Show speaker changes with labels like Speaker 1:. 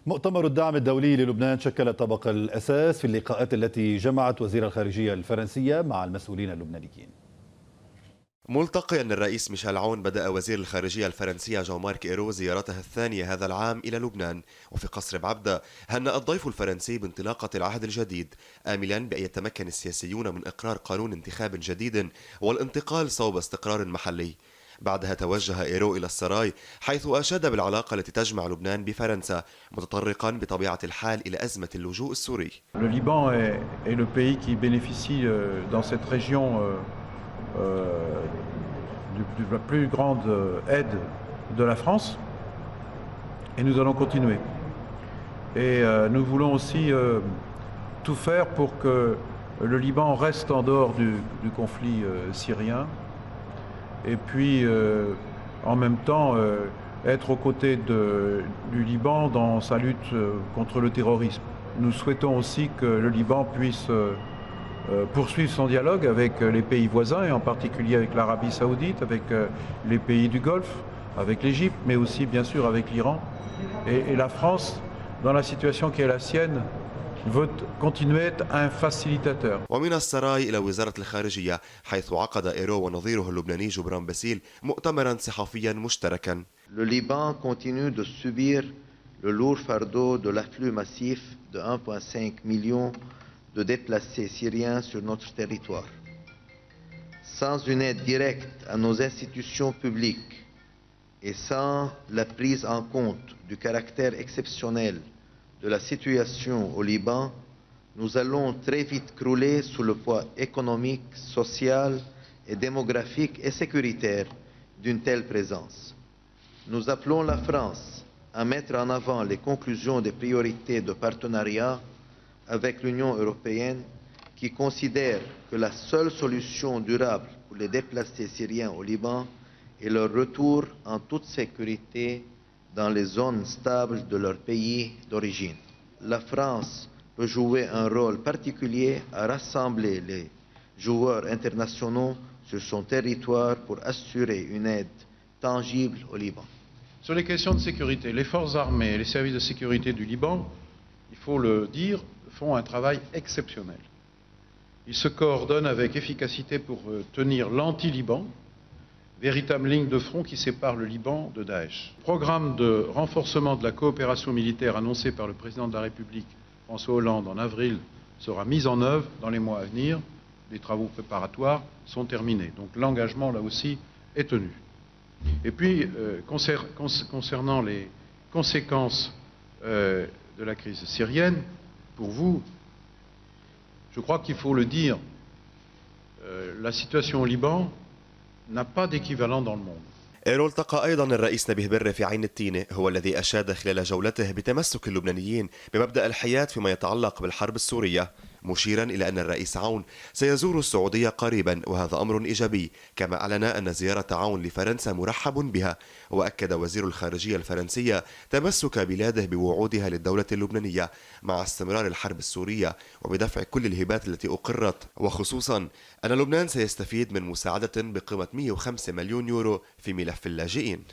Speaker 1: مؤتمر الدعم الدولي للبنان شكل طبق الأساس في اللقاءات التي جمعت وزير الخارجية الفرنسية مع المسؤولين اللبنانيين.
Speaker 2: ملتقيا الرئيس ميشيل عون، بدأ وزير الخارجية الفرنسية جان مارك إيرو زيارته الثانية هذا العام إلى لبنان، وفي قصر بعبدة هنأ الضيف الفرنسي بانطلاقة العهد الجديد، آملا بأن يتمكن السياسيون من إقرار قانون انتخاب جديد والانتقال صوب استقرار محلي. بعدها توجه إيرو إلى السراي حيث أشاد بالعلاقة التي تجمع لبنان بفرنسا، متطرقا بطبيعة الحال إلى أزمة اللجوء السوري.
Speaker 3: Le Liban est le pays qui bénéficie dans cette région de la plus grande aide de la France et nous allons continuer. Et nous voulons aussi tout faire pour que le Liban reste en dehors du conflit syrien et puis en même temps être aux côtés du Liban dans sa lutte contre le terrorisme. Nous souhaitons aussi que le Liban puisse poursuivre son dialogue avec les pays voisins et en particulier avec l'Arabie Saoudite, avec les pays du Golfe, avec l'Égypte, mais aussi bien sûr avec l'Iran. Et la France, dans la situation qui est la sienne, veut continuer à être un facilitateur.
Speaker 2: ومن السراي إلى وزارة الخارجية حيث عقد إيرو ونظيره اللبناني جبران باسيل مؤتمرا صحفيا مشتركا.
Speaker 4: Le Liban continue de subir le lourd fardeau de l'afflux massif de 1,5 million de déplacés syriens sur notre territoire. Sans une aide directe à nos institutions publiques et sans la prise en compte du caractère exceptionnel de la situation au Liban, nous allons très vite crouler sous le poids économique, social et démographique et sécuritaire d'une telle présence. Nous appelons la France à mettre en avant les conclusions des priorités de partenariat avec l'Union européenne qui considère que la seule solution durable pour les déplacés syriens au Liban est leur retour en toute sécurité dans les zones stables de leur pays d'origine. La France peut jouer un rôle particulier à rassembler les joueurs internationaux sur son territoire pour assurer une aide tangible au Liban.
Speaker 3: Sur les questions de sécurité, les forces armées et les services de sécurité du Liban, il faut le dire, font un travail exceptionnel. Ils se coordonnent avec efficacité pour tenir l'anti-Liban, véritable ligne de front qui sépare le Liban de Daesh. Le programme de renforcement de la coopération militaire annoncé par le président de la République, François Hollande, en avril, sera mis en œuvre dans les mois à venir. Les travaux préparatoires sont terminés. Donc l'engagement, là aussi, est tenu. Et puis, concernant les conséquences de la crise syrienne, pour vous, je crois qu'il faut le dire, la situation au Liban n'a pas d'équivalent dans le monde.
Speaker 2: إيرو التقى أيضا الرئيس نبيه بري في عين التينة، هو الذي أشاد خلال جولته بتمسك اللبنانيين بمبدأ الحياة فيما يتعلق بالحرب السورية، مشيرا إلى أن الرئيس عون سيزور السعودية قريبا وهذا أمر إيجابي، كما أعلن أن زيارة عون لفرنسا مرحب بها. وأكد وزير الخارجية الفرنسية تمسك بلاده بوعودها للدولة اللبنانية مع استمرار الحرب السورية وبدفع كل الهبات التي أقرت، وخصوصا أن لبنان سيستفيد من مساعدة بقيمة 105 مليون يورو في ملف اللاجئين.